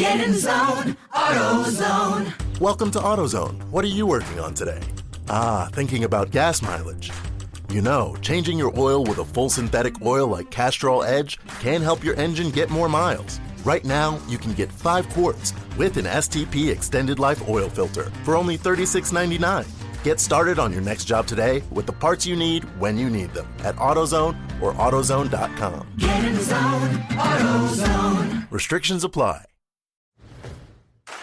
Get in the zone, AutoZone. Welcome to AutoZone. What are you working on today? Thinking about gas mileage. You know, changing your oil with a full synthetic oil like Castrol Edge can help your engine get more miles. Right now, you can get 5 quarts with an STP Extended Life Oil Filter for only $36.99. Get started on your next job today with the parts you need when you need them at AutoZone or AutoZone.com. Get in the zone, AutoZone. Restrictions apply.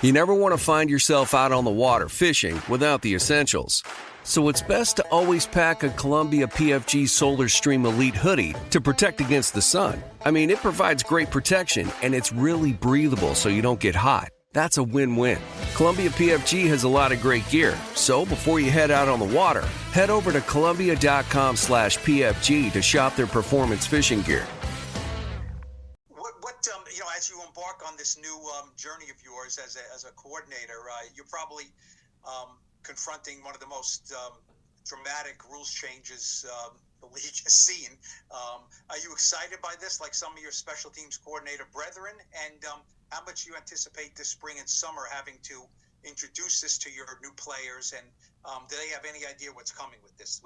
You never want to find yourself out on the water fishing without the essentials. So it's best to always pack a Columbia PFG Solar Stream Elite hoodie to protect against the sun. I mean, it provides great protection and it's really breathable so you don't get hot. That's a win-win. Columbia PFG has a lot of great gear. So before you head out on the water, head over to Columbia.com/PFG to shop their performance fishing gear. As you embark on this new journey of yours as a coordinator, you're probably confronting one of the most dramatic rules changes the league has seen. Are you excited by this, like some of your special teams coordinator brethren? And how much you anticipate this spring and summer having to introduce this to your new players? And do they have any idea what's coming with this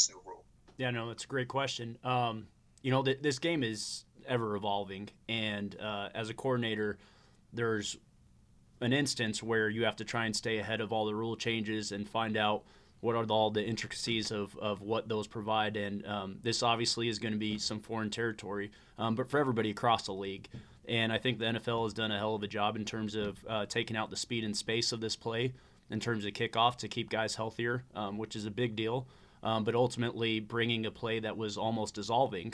new rule? Yeah, no, that's a great question. This game is ever evolving, and as a coordinator, there's an instance where you have to try and stay ahead of all the rule changes and find out what are all the intricacies of what those provide. And this obviously is going to be some foreign territory, but for everybody across the league. And I think the NFL has done a hell of a job in terms of taking out the speed and space of this play in terms of kickoff to keep guys healthier, which is a big deal. But ultimately bringing a play that was almost dissolving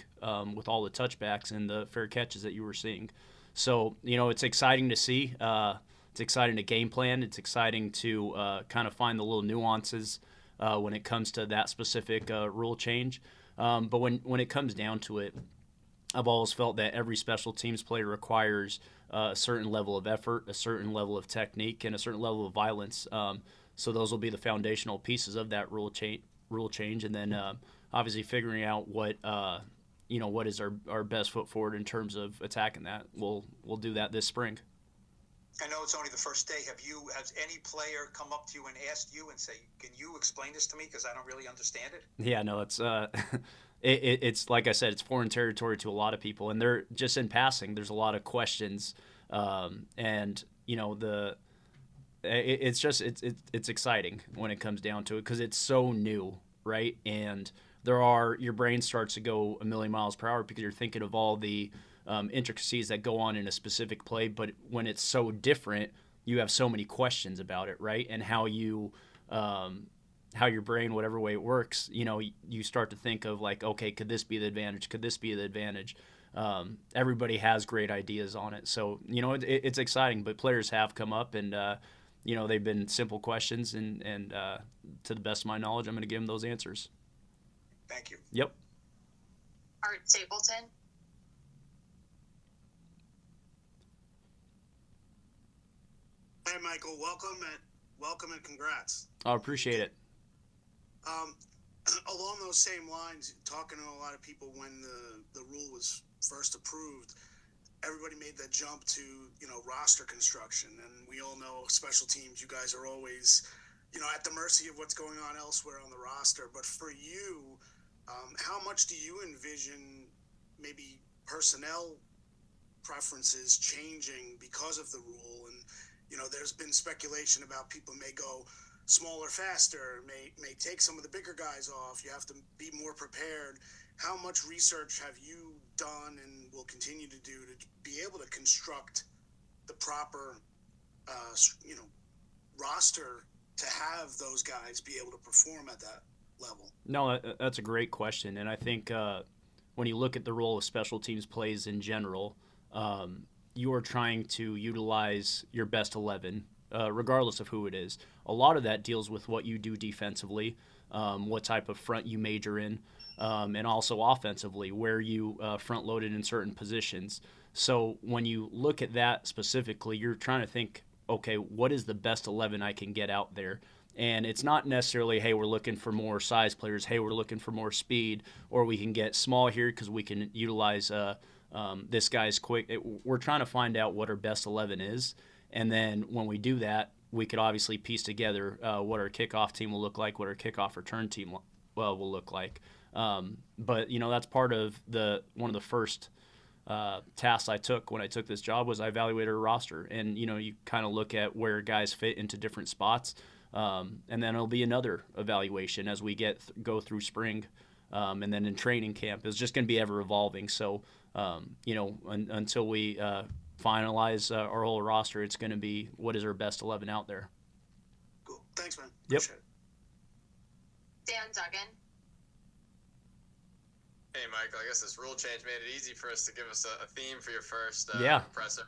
with all the touchbacks and the fair catches that you were seeing. So, it's exciting to see. It's exciting to game plan. It's exciting to kind of find the little nuances when it comes to that specific rule change. But when it comes down to it, I've always felt that every special teams play requires a certain level of effort, a certain level of technique, and a certain level of violence. So those will be the foundational pieces of that rule change, and then obviously figuring out what is our best foot forward in terms of attacking that. We'll do that this spring. I know it's only the first day. Has any player come up to you and asked you and say, "Can you explain this to me? Because I don't really understand it." Yeah, no, it's it's like I said, it's foreign territory to a lot of people, and they're just in passing. There's a lot of questions, and it's exciting when it comes down to it because it's so new, right? And your brain starts to go a million miles per hour because you're thinking of all the intricacies that go on in a specific play. But when it's so different, you have so many questions about it, right? And how your brain, whatever way it works, you start to think of like, okay, could this be the advantage? Could this be the advantage? Everybody has great ideas on it. So, it's exciting, but players have come up and, they've been simple questions, and to the best of my knowledge, I'm going to give them those answers. Thank you. Yep. Art Stapleton. Hey, Michael, welcome and congrats. I appreciate it. Along those same lines, talking to a lot of people when the rule was first approved, everybody made that jump to, roster construction. And we all know special teams, you guys are always, at the mercy of what's going on elsewhere on the roster. But for you, how much do you envision maybe personnel preferences changing because of the rule? And, there's been speculation about people may go smaller, faster, may take some of the bigger guys off. You have to be more prepared. How much research have you done and will continue to do to be able to construct the proper, roster to have those guys be able to perform at that level? No, that's a great question. And I think when you look at the role of special teams plays in general, you are trying to utilize your best 11, regardless of who it is. A lot of that deals with what you do defensively, what type of front you major in, and also offensively, where you front-loaded in certain positions. So when you look at that specifically, you're trying to think, okay, what is the best 11 I can get out there? And it's not necessarily, hey, we're looking for more size players, hey, we're looking for more speed, or we can get small here because we can utilize this guy's quick. We're trying to find out what our best 11 is, and then when we do that, we could obviously piece together what our kickoff team will look like, what our kickoff return team will look like. But that's part of one of the first tasks I took when I took this job was I evaluated a roster, and you kind of look at where guys fit into different spots, and then it'll be another evaluation as we go through spring, and then in training camp. It's just going to be ever evolving. So until we finalize our whole roster, it's going to be what is our best 11 out there. Cool. Thanks, man. Yep. Appreciate it. Dan Duggan. Hey, Michael, I guess this rule change made it easy for us to give us a theme for your first presser.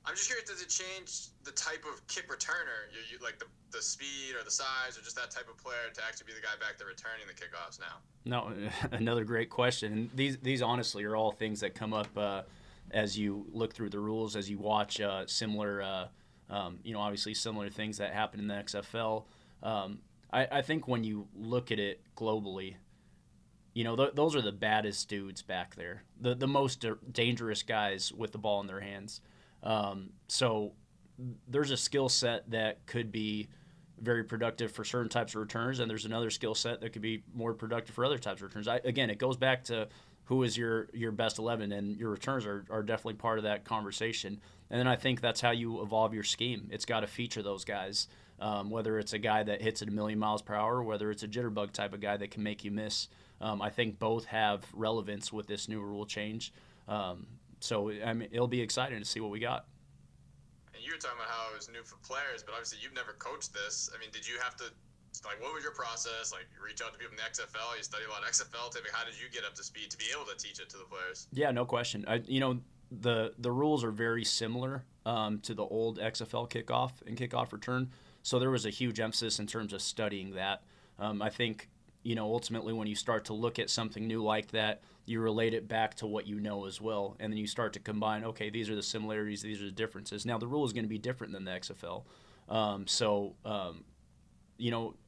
I'm just curious, does it change the type of kick returner, you like the speed or the size or just that type of player to actually be the guy back there returning the kickoffs now? No, another great question. And these honestly are all things that come up as you look through the rules, as you watch similar, obviously similar things that happen in the XFL. I think when you look at it globally, those are the baddest dudes back there, the most dangerous guys with the ball in their hands. So there's a skill set that could be very productive for certain types of returners, and there's another skill set that could be more productive for other types of returners. Again, it goes back to who is your best 11, and your returners are definitely part of that conversation. And then I think that's how you evolve your scheme. It's got to feature those guys, whether it's a guy that hits at 1,000,000 miles per hour, whether it's a jitterbug type of guy that can make you miss. I think both have relevance with this new rule change. So it'll be exciting to see what we got. And you were talking about how it was new for players, but obviously you've never coached this. I mean, did you have to, what was your process? You reach out to people in the XFL, you study a lot of XFL typing. How did you get up to speed to be able to teach it to the players? Yeah, no question. The rules are very similar to the old XFL kickoff and kickoff return. So there was a huge emphasis in terms of studying that. I think, ultimately when you start to look at something new like that, you relate it back to what you know as well. And then you start to combine, okay, these are the similarities, these are the differences. Now, the rule is going to be different than the XFL.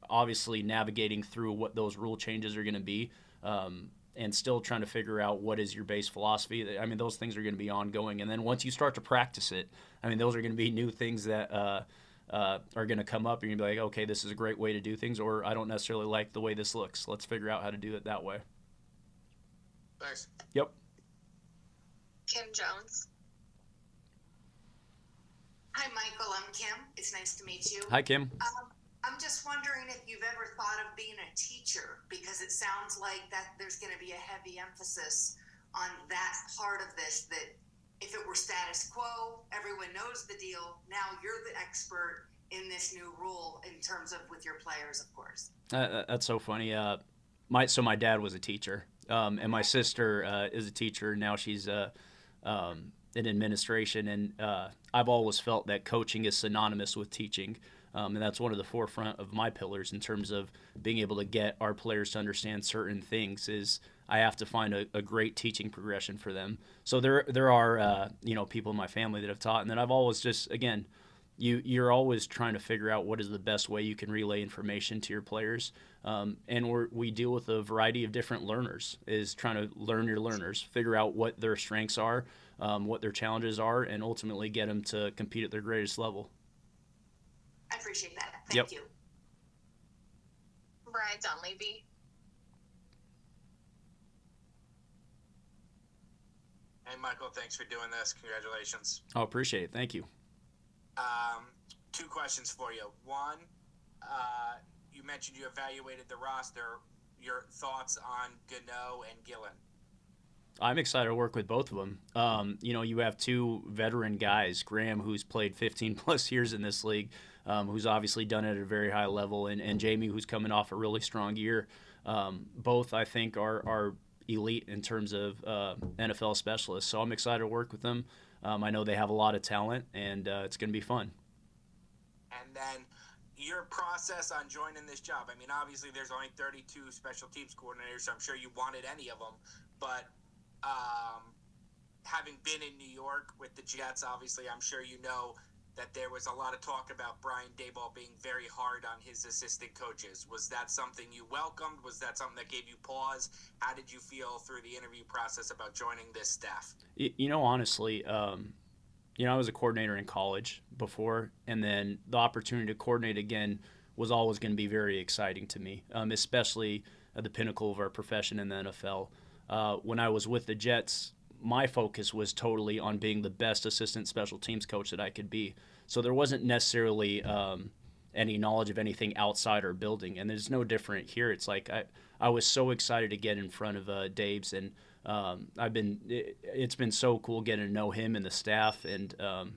Obviously navigating through what those rule changes are going to be and still trying to figure out what is your base philosophy. I mean, those things are going to be ongoing. And then once you start to practice it, those are going to be new things that are going to come up, and you're going to be like, okay, this is a great way to do things, or I don't necessarily like the way this looks. Let's figure out how to do it that way. Thanks. Yep. Kim Jones. Hi, Michael. I'm Kim. It's nice to meet you. Hi, Kim. I'm just wondering if you've ever thought of being a teacher, because it sounds like that there's going to be a heavy emphasis on that part of this, that if it were status quo, everyone knows the deal. Now you're the expert in this new rule in terms of with your players, of course. That's so funny. My dad was a teacher, and my sister is a teacher. Now she's in administration, and I've always felt that coaching is synonymous with teaching. And that's one of the forefront of my pillars in terms of being able to get our players to understand certain things is I have to find a great teaching progression for them. So there are people in my family that have taught, and then I've always just, again, you're always trying to figure out what is the best way you can relay information to your players. And we deal with a variety of different learners, is trying to learn your learners, figure out what their strengths are, what their challenges are, and ultimately get them to compete at their greatest level. I appreciate that. Thank you. Brian Dunleavy. Hey, Michael, thanks for doing this. Congratulations. Oh, appreciate it. Thank you. Two questions for you. One, you mentioned you evaluated the roster. Your thoughts on Gano and Gillen? I'm excited to work with both of them. You have two veteran guys, Graham, who's played 15-plus years in this league, who's obviously done it at a very high level, and Jamie, who's coming off a really strong year. Both, I think, are elite in terms of NFL specialists. So I'm excited to work with them. I know they have a lot of talent, and it's going to be fun. And then your process on joining this job. I mean, obviously there's only 32 special teams coordinators, so I'm sure you wanted any of them. But having been in New York with the Jets, obviously I'm sure you know that there was a lot of talk about Brian Daboll being very hard on his assistant coaches. Was that something you welcomed? Was that something that gave you pause? How did you feel through the interview process about joining this staff? Honestly, I was a coordinator in college before, and then the opportunity to coordinate again was always going to be very exciting to me, especially at the pinnacle of our profession in the NFL. When I was with the Jets, my focus was totally on being the best assistant special teams coach that I could be. So there wasn't necessarily any knowledge of anything outside our building, and there's no different here. It's like I was so excited to get in front of Dave's, and it's been so cool getting to know him and the staff, and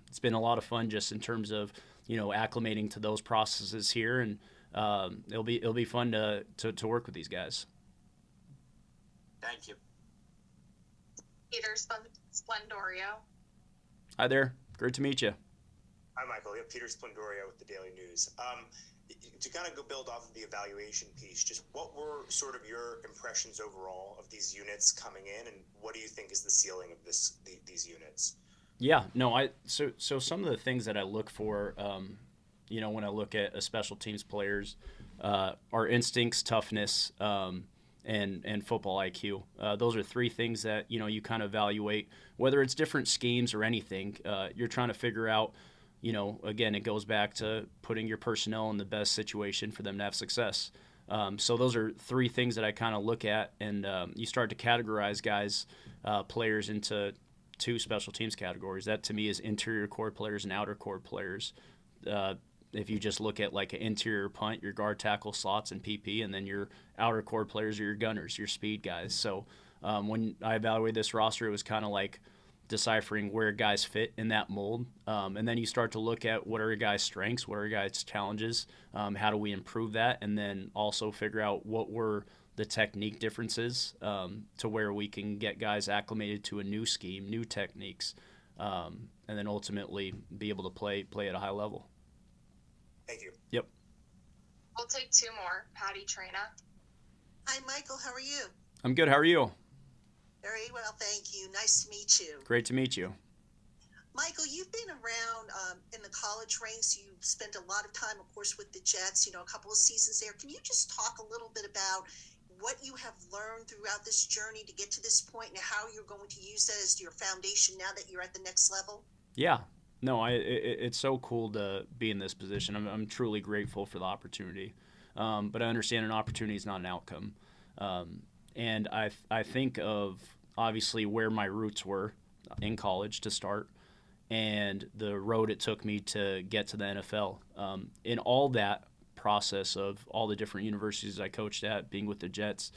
it's been a lot of fun just in terms of acclimating to those processes here, and it'll be fun to work with these guys. Thank you. Peter Splendorio. Hi there. Great to meet you. Hi, Michael. Yeah, Peter Splendorio with the Daily News. To kind of go build off of the evaluation piece, just what were sort of your impressions overall of these units coming in, and what do you think is the ceiling of these units? Yeah, no, so some of the things that I look for, when I look at a special teams players, are instincts, toughness, and football IQ. Those are three things that you kind of evaluate, whether it's different schemes or anything. You're trying to figure out. Again, it goes back to putting your personnel in the best situation for them to have success. So those are three things that I kind of look at, and you start to categorize players into two special teams categories. That to me is interior core players and outer core players. If you just look at like an interior punt, your guard, tackle, slots, and PP, and then your outer core players are your gunners, your speed guys. So when I evaluated this roster, it was kind of like deciphering where guys fit in that mold, and then you start to look at what are guys' strengths, what are guys' challenges, how do we improve that, and then also figure out what were the technique differences to where we can get guys acclimated to a new scheme, new techniques, and then ultimately be able to play at a high level. Thank you. Yep. We'll take two more. Patty Trina. Hi, Michael. How are you? I'm good. How are you? Very well, thank you. Nice to meet you. Great to meet you. Michael, you've been around in the college ranks. You spent a lot of time, of course, with the Jets, a couple of seasons there. Can you just talk a little bit about what you have learned throughout this journey to get to this point and how you're going to use that as your foundation now that you're at the next level? Yeah. No, it's so cool to be in this position. I'm truly grateful for the opportunity. But I understand an opportunity is not an outcome. And I think of obviously where my roots were in college to start and the road it took me to get to the NFL. In all that process of all the different universities I coached at, being with the Jets,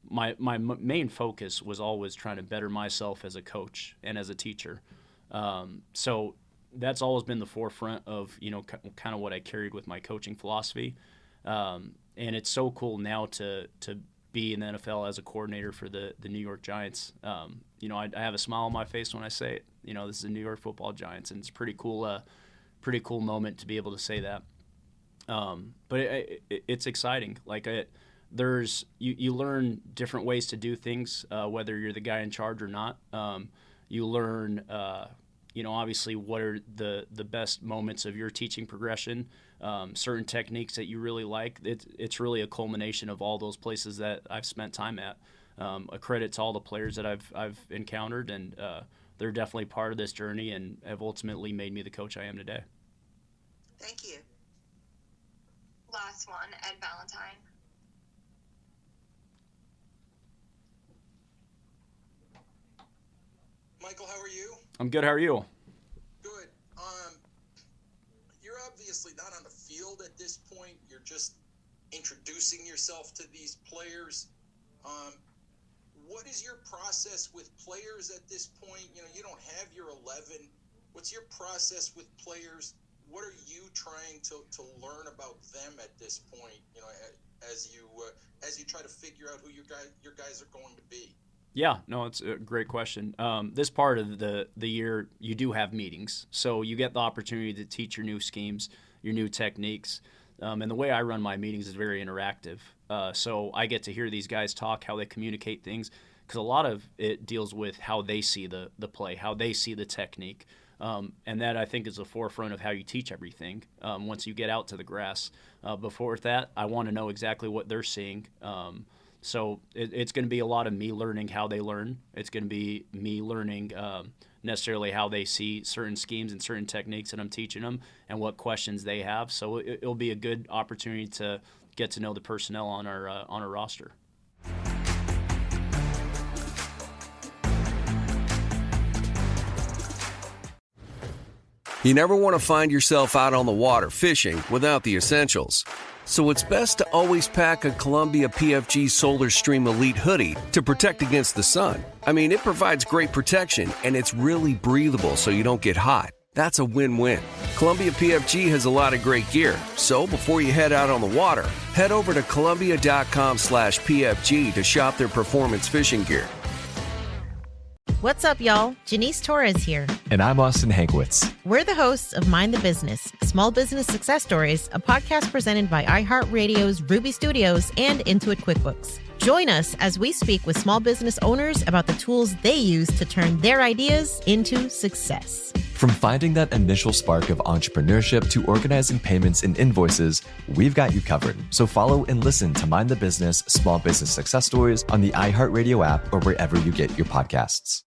my main focus was always trying to better myself as a coach and as a teacher. So that's always been the forefront of, kind of what I carried with my coaching philosophy. And it's so cool now to be in the NFL as a coordinator for the New York Giants. I have a smile on my face when I say it. This is the New York Football Giants, and it's pretty cool moment to be able to say that. But it's exciting. Like you learn different ways to do things, whether you're the guy in charge or not. You learn, obviously what are the best moments of your teaching progression. Certain techniques that you really like. It's really a culmination of all those places that I've spent time at. A credit to all the players that I've encountered, and they're definitely part of this journey and have ultimately made me the coach I am today. Thank you. Last one, Ed Valentine. Michael, how are you? I'm good. How are you? Good. You're obviously not on the field at this point. You're just introducing yourself to these players. What is your process with players at this point? You don't have your 11. What's your process with players? What are you trying to learn about them at this point? As you try to figure out who your guys are going to be. Yeah, no, it's a great question. This part of the year, you do have meetings. So you get the opportunity to teach your new schemes, your new techniques. And the way I run my meetings is very interactive. So I get to hear these guys talk, how they communicate things, because a lot of it deals with how they see the play, how they see the technique. And that, I think, is the forefront of how you teach everything once you get out to the grass. Before that, I want to know exactly what they're seeing. So it's going to be a lot of me learning how they learn. It's going to be me learning necessarily how they see certain schemes and certain techniques that I'm teaching them and what questions they have. So it'll be a good opportunity to get to know the personnel on our roster. You never want to find yourself out on the water fishing without the essentials. So it's best to always pack a Columbia PFG Solar Stream Elite hoodie to protect against the sun. I mean, it provides great protection and it's really breathable so you don't get hot. That's a win-win. Columbia PFG has a lot of great gear. So before you head out on the water, head over to Columbia.com/PFG to shop their performance fishing gear. What's up, y'all? Janice Torres here. And I'm Austin Hankwitz. We're the hosts of Mind the Business, Small Business Success Stories, a podcast presented by iHeartRadio's Ruby Studios and Intuit QuickBooks. Join us as we speak with small business owners about the tools they use to turn their ideas into success. From finding that initial spark of entrepreneurship to organizing payments and invoices, we've got you covered. So follow and listen to Mind the Business, Small Business Success Stories on the iHeartRadio app or wherever you get your podcasts.